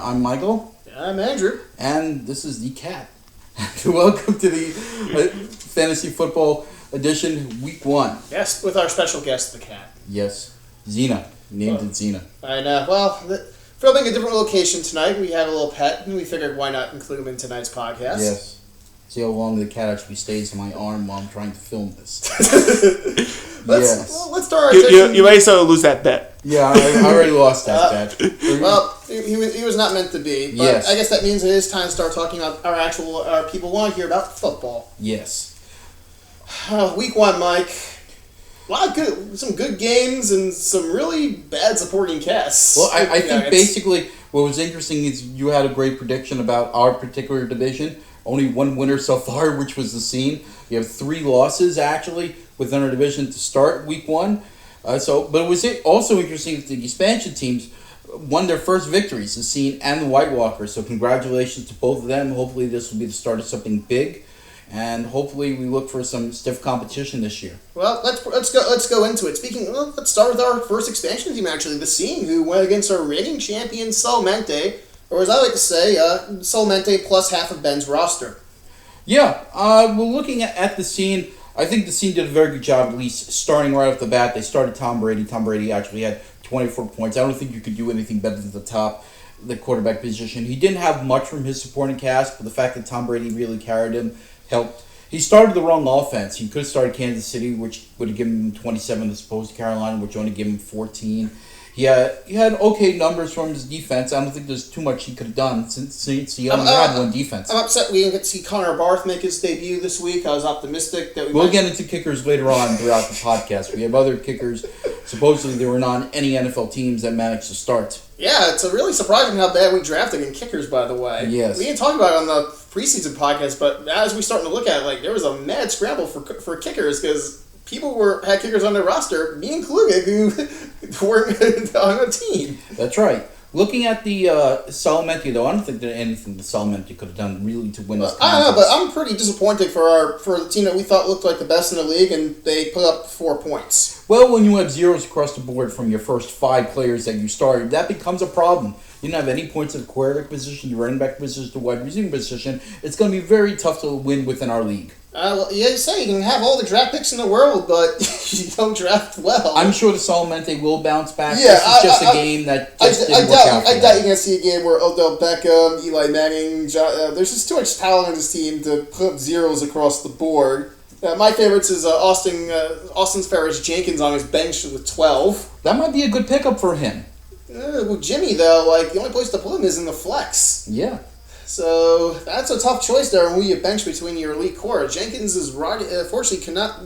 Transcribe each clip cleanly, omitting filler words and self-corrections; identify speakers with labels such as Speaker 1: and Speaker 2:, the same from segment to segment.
Speaker 1: I'm Michael.
Speaker 2: I'm Andrew.
Speaker 1: And this is the Cat. Welcome to the Fantasy Football Edition, Week 1.
Speaker 2: Yes, with our special guest, the Cat.
Speaker 1: Yes, Xena. Named it Xena.
Speaker 2: I know. Well, filming a different location tonight. We had a little pet, and we figured why not include him in tonight's podcast.
Speaker 1: Yes. See how long the cat actually stays in my arm while I'm trying to film this.
Speaker 2: Let's start our session.
Speaker 3: You may sort of lose that bet.
Speaker 1: Yeah, I already lost that bet.
Speaker 2: Well, he was not meant to be. But
Speaker 1: Yes.
Speaker 2: I guess that means it is time to start talking about our people want to hear about football.
Speaker 1: Yes.
Speaker 2: Week 1, Mike. Some good games and some really bad supporting casts.
Speaker 1: Well, I think basically what was interesting is you had a great prediction about our particular division. Only one winner so far, which was the Scene. You have 3 losses, actually, within our division to start Week 1. But it was also interesting that the expansion teams won their first victories, the Scene and the White Walkers. So congratulations to both of them. Hopefully this will be the start of something big. And hopefully we look for some stiff competition this year.
Speaker 2: Well, let's go into it. Let's start with our first expansion team, actually, the Scene, who went against our reigning champion, Solmente, or as I like to say, Solmente plus half of Ben's roster.
Speaker 1: Yeah, we're looking at the Scene. I think the Scene did a very good job, at least starting right off the bat. They started Tom Brady. Tom Brady actually had 24 points. I don't think you could do anything better than the quarterback position. He didn't have much from his supporting cast, but the fact that Tom Brady really carried him helped. He started the wrong offense. He could have started Kansas City, which would have given him 27 as opposed to Carolina, which only gave him 14. He had okay numbers from his defense. I don't think there's too much he could have done since he only had one defense.
Speaker 2: I'm upset we didn't get to see Connor Barth make his debut this week. I was optimistic that
Speaker 1: we'll get into kickers later on throughout the podcast. We have other kickers. Supposedly there were not any NFL teams that managed to start.
Speaker 2: Yeah, it's really surprising how bad we drafted in kickers, by the way.
Speaker 1: Yes.
Speaker 2: We didn't talk about it on the preseason podcast, but as we're starting to look at it, there was a mad scramble for kickers because people had kickers on their roster, me included, who weren't on a team.
Speaker 1: That's right. Looking at the Solamente, though, I don't think there's anything the Solamente could have done really to win this contest.
Speaker 2: I don't know, but I'm pretty disappointed for the team that we thought looked like the best in the league, and they put up 4 points.
Speaker 1: Well, when you have zeros across the board from your first 5 players that you started, that becomes a problem. You don't have any points at the quarterback position, the running back position, the wide receiver position. It's going to be very tough to win within our league.
Speaker 2: You say you can have all the draft picks in the world, but you don't draft well.
Speaker 1: I'm sure the Solamente will bounce back.
Speaker 2: Yeah,
Speaker 1: this is just a game that just didn't work out for
Speaker 2: I doubt you're going to see a game where Odell Beckham, Eli Manning, there's just too much talent on this team to put up zeros across the board. My favorites is Austin Ferris Jenkins on his bench with 12.
Speaker 1: That might be a good pickup for him.
Speaker 2: Well, Jimmy, though, the only place to put him is in the flex.
Speaker 1: Yeah.
Speaker 2: So that's a tough choice there when you bench between your elite core. Jenkins unfortunately cannot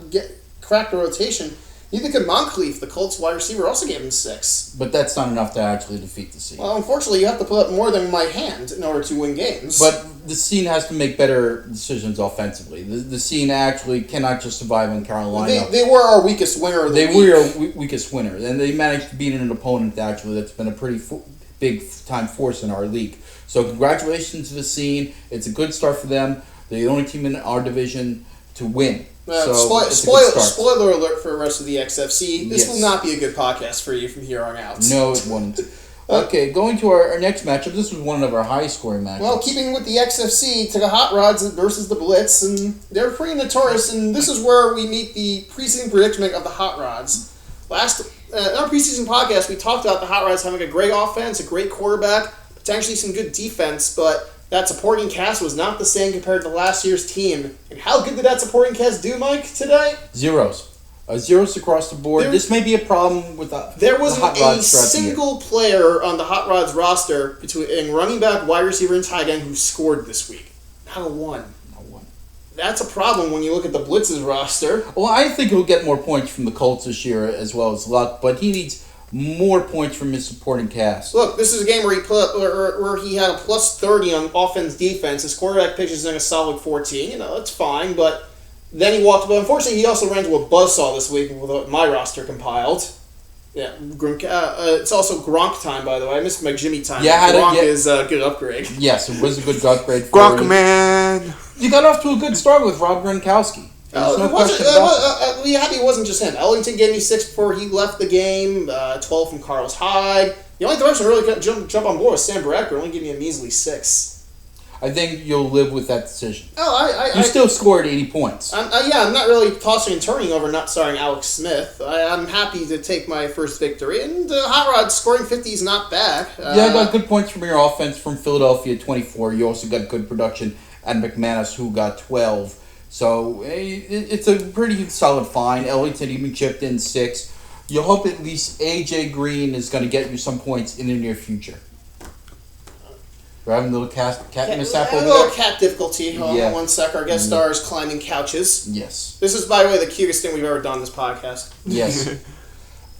Speaker 2: crack the rotation. Neither could Moncrief, the Colts wide receiver, also gave him 6.
Speaker 1: But that's not enough to actually defeat the Scene.
Speaker 2: Well, unfortunately, you have to put up more than my hand in order to win games.
Speaker 1: But the Scene has to make better decisions offensively. The Scene actually cannot just survive in Carolina.
Speaker 2: They were our weakest winner of the week.
Speaker 1: They were our weakest winner. And they managed to beat an opponent, actually, that's been a pretty big-time force in our league. So congratulations to the Scene. It's a good start for them. They're the only team in our division to win.
Speaker 2: Spoiler alert for the rest of the XFC. This
Speaker 1: Yes.
Speaker 2: will not be a good podcast for you from here on out.
Speaker 1: No, it won't. Okay, going to our next matchup. This was one of our highest scoring matchups.
Speaker 2: Well, keeping with the XFC, to the Hot Rods versus the Blitz, and they're pretty notorious, and this is where we meet the preseason predicament of the Hot Rods. In our preseason podcast, we talked about the Hot Rods having a great offense, a great quarterback, potentially some good defense, but that supporting cast was not the same compared to last year's team. And how good did that supporting cast do, Mike, today?
Speaker 1: Zeros. Zeros across the board. This may be a problem with
Speaker 2: there wasn't a single player on the Hot Rods roster in running back, wide receiver, and tight end who scored this week. Not a one. That's a problem when you look at the Blitz's roster.
Speaker 1: Well, I think he'll get more points from the Colts this year as well as Luck, but he needs more points from his supporting cast.
Speaker 2: Look, this is a game where he had a plus 30 on offense defense. His quarterback pitches in a solid 14. That's fine, but then he walked. But unfortunately, he also ran into a buzzsaw this week with my roster compiled. Yeah, it's also Gronk time, by the way. I missed my Jimmy time.
Speaker 1: Yeah,
Speaker 2: Gronk is a good upgrade.
Speaker 1: Yes, it was a good upgrade for
Speaker 3: Gronk, man.
Speaker 1: You got off to a good start with Rob Gronkowski.
Speaker 2: We happy it wasn't just him. Ellington gave me 6 before he left the game. 12 from Carlos Hyde. The only person who really could jump on board was Sam Bradford, only giving me a measly 6.
Speaker 1: I think you'll live with that decision.
Speaker 2: Oh,
Speaker 1: You still scored 80 points.
Speaker 2: I'm not really tossing and turning over not starting Alex Smith. I'm happy to take my first victory, and Hot Rod scoring 50 is not bad.
Speaker 1: I got good points from your offense from Philadelphia, 24. You also got good production at McManus, who got 12. So it's a pretty solid find. Ellington even chipped in 6. You hope at least A.J. Green is going to get you some points in the near future. We're having a little cat mishap over
Speaker 2: A little
Speaker 1: there.
Speaker 2: cat difficulty. Hold on 1 sec. Our guest star is climbing couches.
Speaker 1: Yes.
Speaker 2: This is, by the way, the cutest thing we've ever done on this podcast.
Speaker 1: Yes.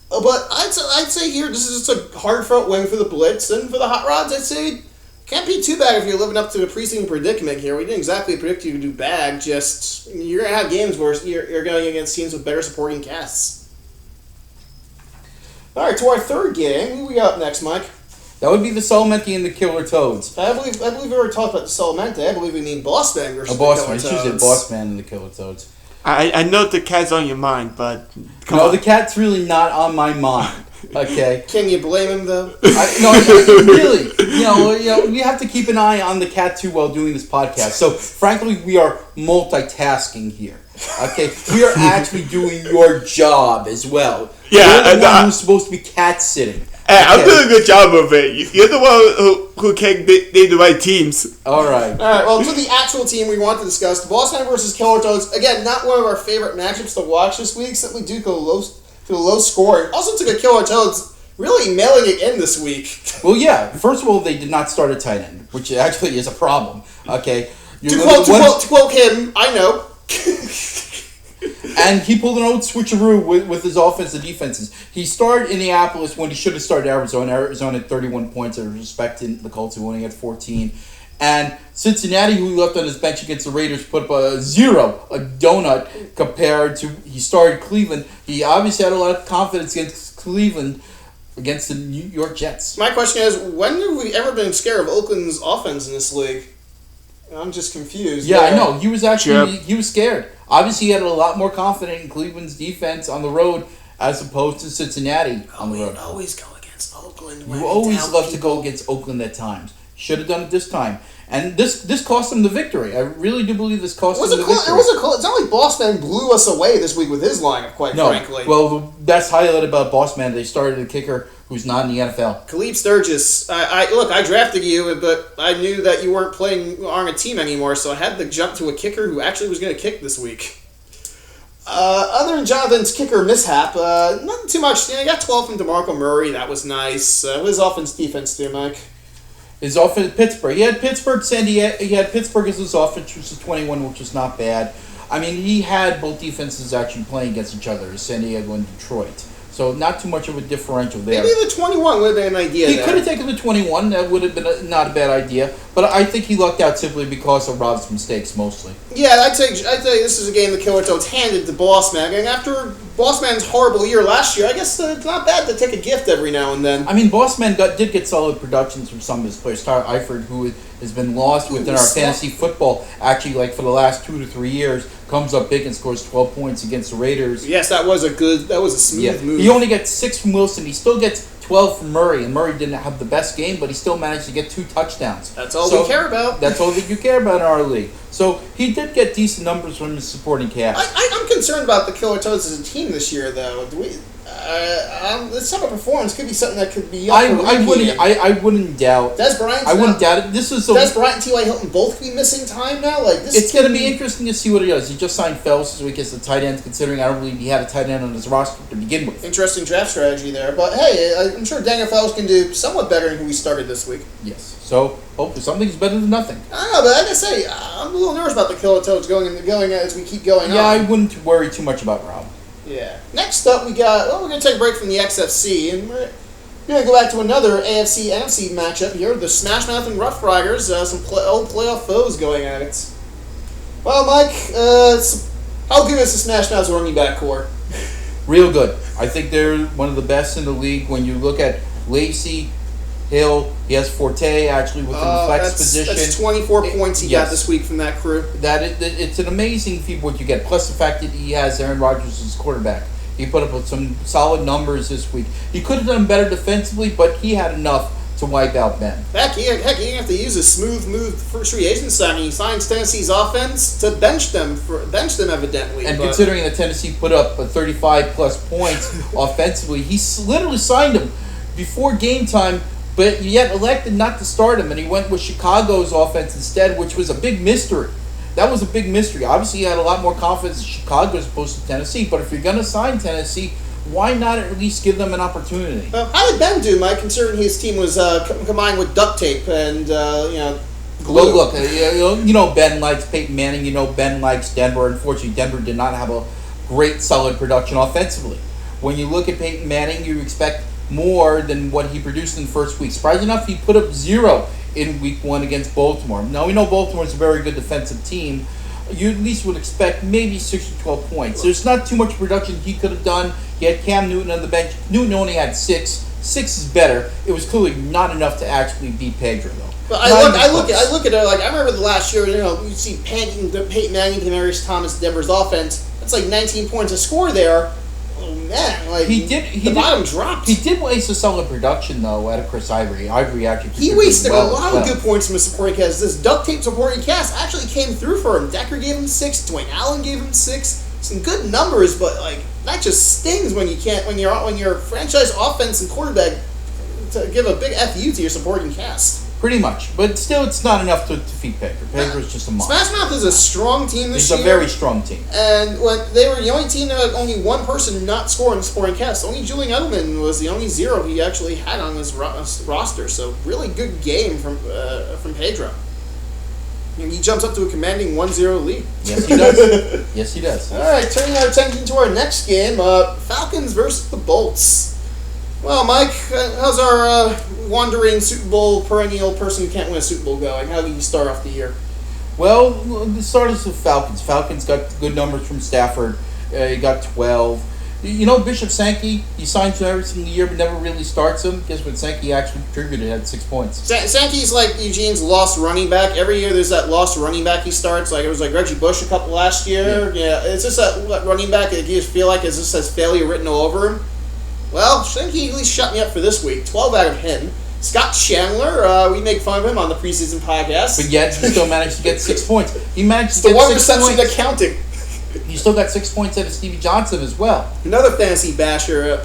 Speaker 2: But I'd say here, this is just a hard-fought win for the Blitz, and for the Hot Rods, I'd say can't be too bad if you're living up to the preseason predicament here. We didn't exactly predict you to do bad, just you're going to have games where you're going against teams with better supporting casts. All right, to our third game. Who we got up next, Mike?
Speaker 1: That would be the Solomenti and the Killer Toads.
Speaker 2: I believe we already talked about the Solomenti. I believe we mean Bossman versus
Speaker 1: Bossman.
Speaker 2: the
Speaker 1: It's
Speaker 2: Killer
Speaker 1: usually
Speaker 2: Toads.
Speaker 1: Bossman and the Killer Toads.
Speaker 3: I know the cat's on your mind, but come
Speaker 1: No,
Speaker 3: on.
Speaker 1: the cat's really not on my mind. Okay.
Speaker 2: Can you blame him, though?
Speaker 1: Really, we have to keep an eye on the cat too while doing this podcast. So, frankly, we are multitasking here. Okay, we are actually doing your job as well.
Speaker 3: Yeah,
Speaker 1: You're the one who's supposed to be cat sitting.
Speaker 3: Hey, I'm doing a good job of it. You're the one who can't name the right teams.
Speaker 1: All right.
Speaker 2: All right, well, to the actual team we want to discuss, the Bossman versus Killer Toads. Again, not one of our favorite matchups to watch this week, simply due to low scoring. Also took a Killer Toads really mailing it in this week.
Speaker 1: Well, yeah. First of all, they did not start a tight end, which actually is a problem. Okay.
Speaker 2: To quote him, I know.
Speaker 1: And he pulled an old switcheroo with his offense and defenses. He started Indianapolis when he should have started Arizona. Arizona had 31 points. I respect the Colts, who only had 14. And Cincinnati, who he left on his bench against the Raiders, put up a donut, compared to he started Cleveland. He obviously had a lot of confidence against Cleveland, against the New York Jets.
Speaker 2: My question is, when have we ever been scared of Oakland's offense in this league? I'm just confused.
Speaker 1: Yeah, I know. He was actually he was scared. Obviously, he had a lot more confidence in Cleveland's defense on the road as opposed to Cincinnati on the road.
Speaker 2: We always go against Oakland.
Speaker 1: You always love to go against Oakland at times. Should have done it this time. And this cost them the victory. I really do believe this cost them the victory.
Speaker 2: It was a close. It's not like Bossman blew us away this week with his lineup, quite frankly.
Speaker 1: Well, the best highlight about Bossman, they started a kicker who's not in the NFL.
Speaker 2: Khalib Sturgis. I drafted you, but I knew that you weren't playing on a team anymore, so I had to jump to a kicker who actually was going to kick this week. Other than Jonathan's kicker mishap, nothing too much. He got 12 from DeMarco Murray. That was nice. His offense defense too, Mike.
Speaker 1: His offense, Pittsburgh. He had Pittsburgh, He had Pittsburgh as his offense, which was 21, which was not bad. I mean, he had both defenses actually playing against each other, San Diego and Detroit. So not too much of a differential there.
Speaker 2: Maybe the 21 would have been an idea.
Speaker 1: He could have taken the 21. That would have been not a bad idea. But I think he lucked out simply because of Rob's mistakes, mostly.
Speaker 2: Yeah, I'd say this is a game the Killer Toads handed to Bossman. And after Bossman's horrible year last year, I guess it's not bad to take a gift every now and then.
Speaker 1: I mean, Bossman did get solid productions from some of his players. Tyler Eifert, who has been lost within our fantasy football, actually, like for the last 2 to 3 years, comes up big and scores 12 points against the Raiders.
Speaker 2: Yes, that was a smooth move.
Speaker 1: He only gets 6 from Wilson. He still gets 12 from Murray, and Murray didn't have the best game, but he still managed to get 2 touchdowns.
Speaker 2: That's all we care about.
Speaker 1: That's all that you care about in our league. So he did get decent numbers from his supporting cast.
Speaker 2: I'm concerned about the Killer Toads as a team this year, though. This type of performance could be something that could be.
Speaker 1: I wouldn't doubt.
Speaker 2: Des Bryant.
Speaker 1: I wouldn't doubt it. This is
Speaker 2: Des Bryant and T.Y. Hilton both be missing time now.
Speaker 1: It's going to be interesting to see what he does. He just signed Phelps this week as the tight end, considering I don't believe he had a tight end on his roster to begin with.
Speaker 2: Interesting draft strategy there, but hey, I'm sure Daniel Phelps can do somewhat better than who we started this week.
Speaker 1: Yes. So hopefully something's better than nothing.
Speaker 2: I don't know, but I gotta say, I'm a little nervous about the Killer Toads going as we keep going on.
Speaker 1: Yeah, I wouldn't worry too much about Rob.
Speaker 2: Yeah. Next up, we're going to take a break from the XFC, and we're going to go back to another AFC-NFC matchup here. The Smash Mouth and Rough Riders, some old playoff foes going at it. Well, Mike, how good is the Smash Mouth's running back core?
Speaker 1: Real good. I think they're one of the best in the league. When you look at Lacey, Hill, he has Forte actually within the flex position.
Speaker 2: That's 24 points he got this week from that crew.
Speaker 1: It's an amazing feat what you get. Plus the fact that he has Aaron Rodgers as quarterback. He put up with some solid numbers this week. He could have done better defensively, but he had enough to wipe out Ben.
Speaker 2: Heck, he didn't have to use a smooth move first free agent signing. He signs Tennessee's offense to bench them evidently.
Speaker 1: And considering that Tennessee put up 35-plus points offensively, he literally signed him before game time, but yet elected not to start him, and he went with Chicago's offense instead, which was a big mystery. That was a big mystery. Obviously, he had a lot more confidence in Chicago as opposed to Tennessee, but if you're going to sign Tennessee, why not at least give them an opportunity?
Speaker 2: How did Ben do, Mike, considering his team was combined with duct tape and, glue?
Speaker 1: Look, Ben likes Peyton Manning. Ben likes Denver. Unfortunately, Denver did not have a great, solid production offensively. When you look at Peyton Manning, you expect more than what he produced in the first week. Surprisingly enough, he put up 0 in week 1 against Baltimore. Now, we know Baltimore's a very good defensive team. You at least would expect maybe 6 or 12 points. There's not too much production he could have done. He had Cam Newton on the bench. Newton only had 6. 6 is better. It was clearly not enough to actually beat Pedro, though.
Speaker 2: But I look at it like I remember the last year. You see Peyton Manning, Demaryius Thomas, Denver's offense. That's like 19 points a score there. Oh man, like the bottom dropped.
Speaker 1: He did waste a solid production though out of Chris Ivory. Ivory actually
Speaker 2: he wasted a lot of good points from his supporting cast. This duct tape supporting cast actually came through for him. Decker gave him 6. Dwayne Allen gave him 6. Some good numbers, but like that just stings when you can't when your franchise offense and quarterback to give a big FU to your supporting cast.
Speaker 1: Pretty much, but still, it's not enough to defeat Pedro. Pedro's just a monster.
Speaker 2: Smash Mouth is a strong team this year.
Speaker 1: He's a very strong team.
Speaker 2: And when they were the only team that had only one person not score in the supporting cast, only Julian Edelman was the only 0 he actually had on his roster. So really good game from Pedro. He jumps up to a commanding 1-0 lead.
Speaker 1: Yes, he does. Yes, he does.
Speaker 2: All right, turning our attention to our next game, Falcons versus the Bolts. Well, Mike, how's our wandering Super Bowl perennial person who can't win a Super Bowl going? How did you start off the year?
Speaker 1: Well, the start is the Falcons. Falcons got good numbers from Stafford. He got 12. Bishop Sankey, he signs him every single year but never really starts him. Guess what? Sankey actually contributed, had 6 points.
Speaker 2: Sankey's like Eugene's lost running back. Every year there's that lost running back he starts. Like it was like Reggie Bush a couple last year. Yeah, it's just that running back that you just feel like it just has failure written all over him. Well, Sankey at least shut me up for this week. 12 out of him. Scott Chandler, we make fun of him on the preseason podcast.
Speaker 1: But yet, he still managed to get 6 points. He managed to get 6 points.
Speaker 2: The one reception accounting.
Speaker 1: He still got 6 points out of Stevie Johnson as well.
Speaker 2: Another fantasy basher,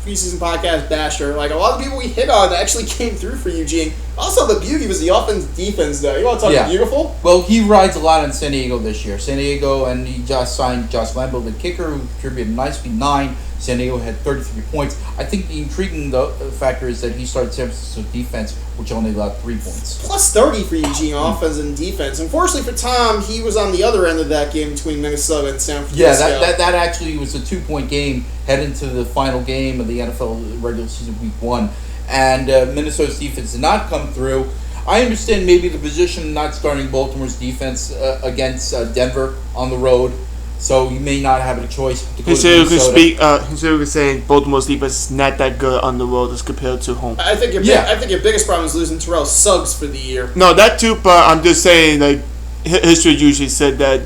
Speaker 2: preseason podcast basher. Like a lot of people we hit on actually came through for Eugene. Also, the beauty was the offense defense, though. You want to talk beautiful?
Speaker 1: Well, he rides a lot on San Diego this year. San Diego, and he just signed Josh Lambo, the kicker, who contributed nicely 9. San Diego had 33 points. I think the intriguing factor is that he started San Francisco defense, which only allowed 3 points.
Speaker 2: Plus 30 for Eugene, offense and defense. Unfortunately for Tom, he was on the other end of that game between Minnesota and San Francisco.
Speaker 1: Yeah, that actually was a 2-point game heading to the final game of the NFL regular season week 1. And Minnesota's defense did not come through. I understand maybe the position not starting Baltimore's defense against Denver on the road. So you may not have a choice to go to Minnesota.
Speaker 3: Consider you saying Baltimore's defense is not that good on the road as compared to home.
Speaker 2: I think your biggest problem is losing Terrell Suggs for the year.
Speaker 3: No, that too, but I'm just saying, like, history usually said that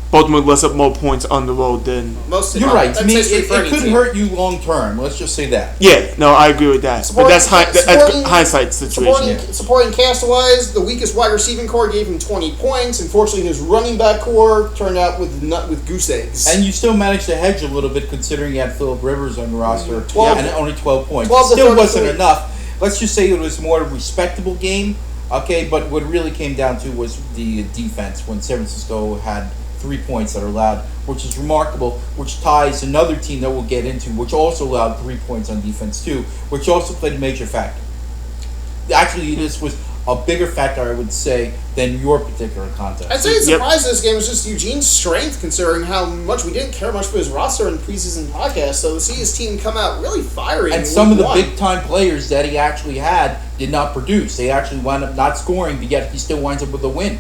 Speaker 3: Baltimore lets up more points on the road than...
Speaker 1: You're right. To me, it could hurt you long term. Let's just say that.
Speaker 3: Yeah, no, I agree with that. But that's hindsight situation.
Speaker 2: Supporting cast-wise, the weakest wide receiving core gave him 20 points. Unfortunately, his running back core turned out with goose eggs.
Speaker 1: And you still managed to hedge a little bit considering you had Phillip Rivers on your roster and only 12 points.
Speaker 2: 12
Speaker 1: still wasn't enough. Let's just say it was more of a respectable game. Okay, but what really came down to was the defense when San Francisco had 3 points that are allowed, which is remarkable, which ties another team that we'll get into, which also allowed 3 points on defense too, which also played a major factor. Actually, this was a bigger factor, I would say, than your particular contest.
Speaker 2: I'd say the surprise of this game was just Eugene's strength, considering how much we didn't care much for his roster in the preseason podcast. So to see his team come out really fiery.
Speaker 1: And some of the big-time players that he actually had did not produce. They actually wound up not scoring, but yet he still winds up with a win.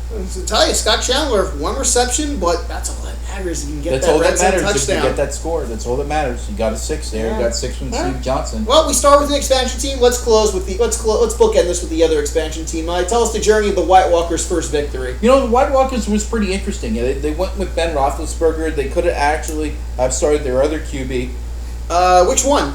Speaker 2: To tell you, Scott Chandler, 1 reception, but that's all that matters. You can get
Speaker 1: That's
Speaker 2: that
Speaker 1: all
Speaker 2: red
Speaker 1: that
Speaker 2: zone
Speaker 1: matters. If you
Speaker 2: touchdown.
Speaker 1: get that score, that's all that matters. You got a 6 there.
Speaker 2: Yeah.
Speaker 1: You got 6 from
Speaker 2: All
Speaker 1: Steve Johnson.
Speaker 2: Well, we start with an expansion team. Let's close with let's bookend this with the other expansion team. Tell us the journey of the White Walkers' first victory.
Speaker 1: You know, the White Walkers was pretty interesting. They went with Ben Roethlisberger. They could have actually have started their other QB.
Speaker 2: Which one?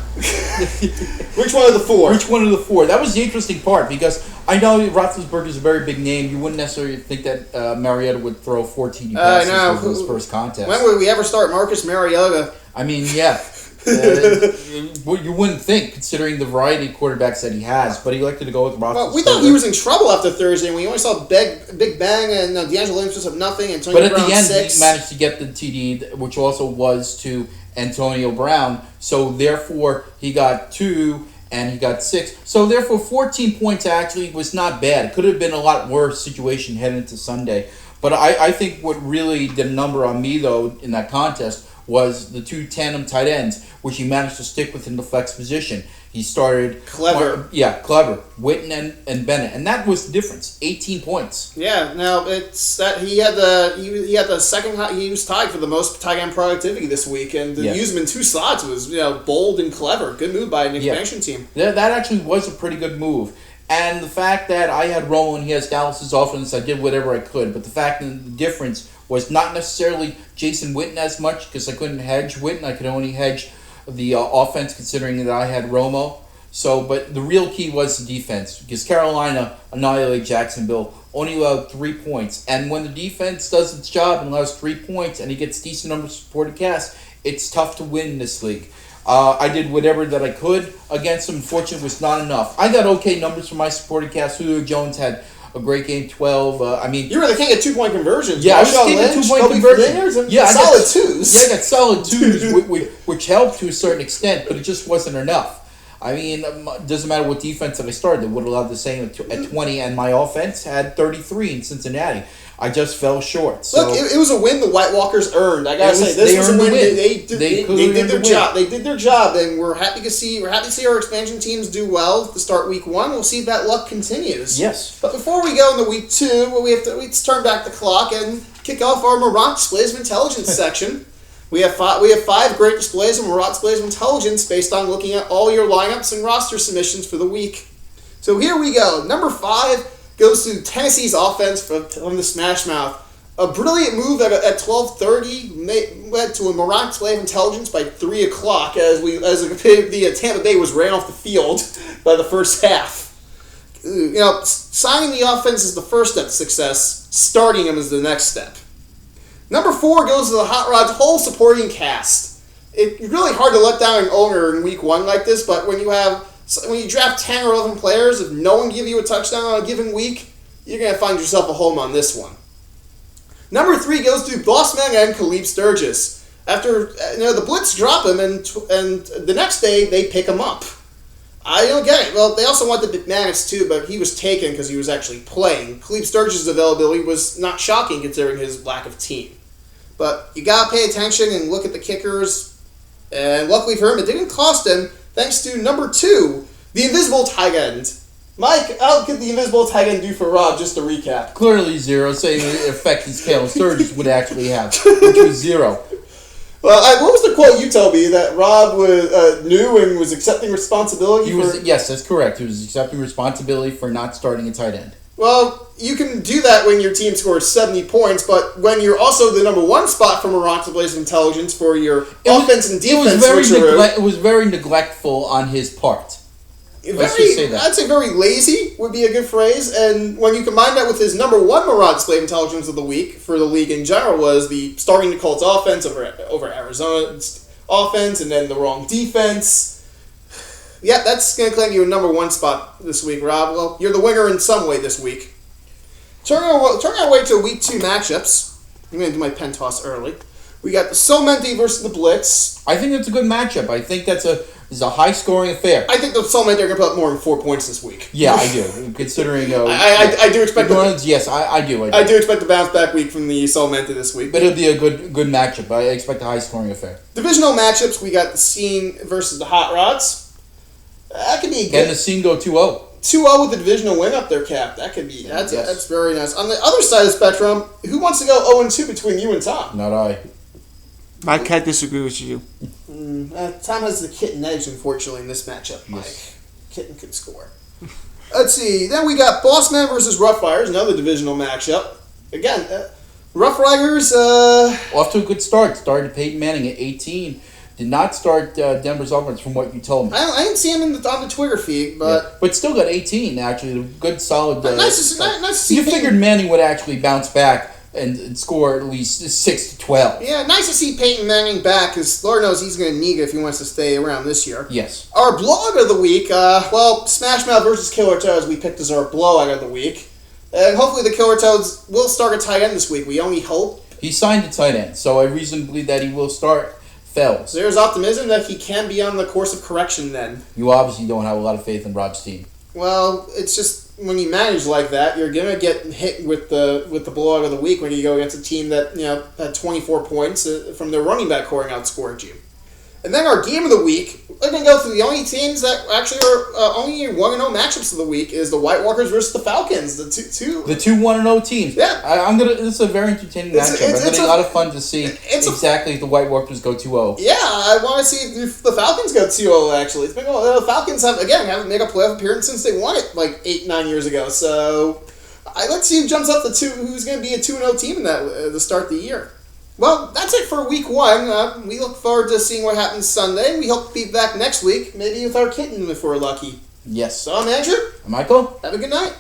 Speaker 2: Which one of the 4?
Speaker 1: Which one of the 4? That was the interesting part because I know Roethlisberger is a very big name. You wouldn't necessarily think that Mariota would throw 14 passes for his first contest.
Speaker 2: When would we ever start Marcus Mariota?
Speaker 1: I mean, yeah. You wouldn't think, considering the variety of quarterbacks that he has, but he elected to go with Roethlisberger.
Speaker 2: Well, we thought he was in trouble after Thursday, and we only saw Big Bang and D'Angelo Williams just have nothing. Antonio
Speaker 1: But at
Speaker 2: Brown
Speaker 1: the end,
Speaker 2: 6.
Speaker 1: he managed to get the TD, which also was to Antonio Brown. So therefore, he got 2 and he got 6. So therefore, 14 points actually was not bad. It could have been a lot worse situation heading into Sunday. But I think what really did a number on me, though, in that contest was the 2 tandem tight ends, which he managed to stick with in the flex position. He started
Speaker 2: Clever.
Speaker 1: Clever. Witten and Bennett, and that was the difference. 18 points.
Speaker 2: Yeah, now it's that he had the second. He was tied for the most tight end productivity this week, and to use him in 2 slots was bold and clever. Good move by an expansion team.
Speaker 1: That actually was a pretty good move. And the fact that I had Romo and he has Dallas's offense, I did whatever I could. But the fact that the difference was not necessarily Jason Witten as much because I couldn't hedge Witten. I could only hedge the offense considering that I had Romo. So, but the real key was the defense because Carolina annihilated Jacksonville, only allowed 3 points. And when the defense does its job and allows 3 points and he gets decent numbers of supported cast, it's tough to win this league. I did whatever that I could against him. Unfortunately, it was not enough. I got okay numbers for my supported cast. Julio Jones had a great game, 12.
Speaker 2: You were the king of 2-point conversions.
Speaker 1: Yeah, I was king of 2-point conversions. Yeah,
Speaker 2: solid 2s.
Speaker 1: Yeah, I got solid 2s, which helped to a certain extent, but it just wasn't enough. I mean, it doesn't matter what defense that I started. They would have allowed the same at 20, and my offense had 33 in Cincinnati. I just fell short. So.
Speaker 2: Look, it was a win the White Walkers earned. I gotta say, this was a win. They did their job. They did their job, and we're happy to see our expansion teams do well to start week 1. We'll see if that luck continues.
Speaker 1: Yes.
Speaker 2: But before we go into week 2, let's turn back the clock and kick off our Morant displays of intelligence section. We have 5 great displays of Morant displays of intelligence based on looking at all your lineups and roster submissions for the week. So here we go. Number 5 goes to Tennessee's offense from the Smash Mouth. A brilliant move that at 12:30 led to a Morant display of intelligence by 3 o'clock as the Tampa Bay was ran off the field by the first half. Signing the offense is the first step to success. Starting them is the next step. Number 4 goes to the Hot Rod's whole supporting cast. It's really hard to let down an owner in week 1 like this, but when you draft 10 or 11 players, if no one give you a touchdown on a given week, you're going to find yourself a home on this one. Number 3 goes to Bossman and Khalib Sturgis. After the Blitz drop him, and the next day they pick him up. I don't get it. Well, they also wanted McManus too, but he was taken because he was actually playing. Khalib Sturgis' availability was not shocking considering his lack of team. But you got to pay attention and look at the kickers. And luckily for him, it didn't cost him. Thanks to number 2, the invisible tight end. Mike, how could the invisible tight end do for Rob, just to recap?
Speaker 1: Clearly 0, saying the effect his Caleb Sturgis would actually have, which was 0.
Speaker 2: Well, what was the quote you told me that Rob was knew and was accepting responsibility for?
Speaker 1: Yes, that's correct. He was accepting responsibility for not starting a tight end.
Speaker 2: Well, you can do that when your team scores 70 points, but when you're also the number 1 spot from Morant displays of intelligence for your offense and defense
Speaker 1: it was very neglectful on his part. Let's just say that.
Speaker 2: I'd say very lazy would be a good phrase, and when you combine that with his number 1 Morant display of intelligence of the week for the league in general was the starting the Colts offense over Arizona's offense, and then the wrong defense. Yeah, that's going to claim you a number 1 spot this week, Rob. Well, you're the winner in some way this week. Turning our way to week 2 matchups. I'm going to do my pen toss early. We got the Solmente versus the Blitz.
Speaker 1: I think that's a good matchup. I think that's a high-scoring affair.
Speaker 2: I think the Solmente are going to put up more than 4 points this week.
Speaker 1: Yeah, I do. Considering...
Speaker 2: I do expect...
Speaker 1: Yes, I do.
Speaker 2: I do expect a bounce-back week from the Solmente this week.
Speaker 1: But it'll be a good matchup. I expect a high-scoring affair.
Speaker 2: Divisional matchups, we got the Scene versus the Hot Rods. That could be good.
Speaker 1: And the Scene go 2-0.
Speaker 2: 2-0 with a divisional win up their cap. That could be that's very nice. On the other side of the spectrum, who wants to go 0-2 between you and Tom?
Speaker 1: Not I.
Speaker 3: I can't disagree with you.
Speaker 2: Tom has the kitten edge, unfortunately, in this matchup, Mike.
Speaker 1: Yes.
Speaker 2: Kitten can score. Let's see. Then we got Bossman versus Rough Riders, another divisional matchup. Again, Rough Riders...
Speaker 1: Off to a good start. Started Peyton Manning at 18. Did not start Denver's offense from what you told me.
Speaker 2: I didn't see him on the Twitter feed, but...
Speaker 1: Yeah. But still got 18, actually. A good, solid...
Speaker 2: nice to see
Speaker 1: You
Speaker 2: Peyton.
Speaker 1: figured Manning would actually bounce back and score at least 6 to 12.
Speaker 2: Yeah, nice to see Peyton Manning back, because Lord knows he's going to need it if he wants to stay around this year.
Speaker 1: Yes.
Speaker 2: Our blog of the week, Smash Mouth versus Killer Toads we picked as our blowout of the week. And hopefully the Killer Toads will start a tight end this week. We only hope.
Speaker 1: He signed a tight end, so I reasonably believe that he will start Fells.
Speaker 2: There's optimism that he can be on the course of correction then.
Speaker 1: You obviously don't have a lot of faith in Rod's team.
Speaker 2: Well, it's just when you manage like that, you're gonna get hit with the blowout of the week when you go against a team that had 24 points from their running back core and outscored you. And then our game of the week, we're going to go through the only teams that actually are only 1-0 matchups of the week is the White Walkers versus the Falcons. The two
Speaker 1: 1-0 teams.
Speaker 2: Yeah.
Speaker 1: This is a very entertaining matchup. It's a lot of fun to see exactly if the White Walkers go 2-0.
Speaker 2: Yeah, I want to see if the Falcons go 2-0 actually. It's been the Falcons haven't made a playoff appearance since they won it like 8-9 years ago. So let's see who jumps up who's going to be a 2-0 team in that to start the year. Well, that's it for week 1. We look forward to seeing what happens Sunday. We hope to be back next week, maybe with our kitten if we're lucky.
Speaker 1: Yes.
Speaker 2: So I'm Andrew.
Speaker 1: Michael.
Speaker 2: Have a good night.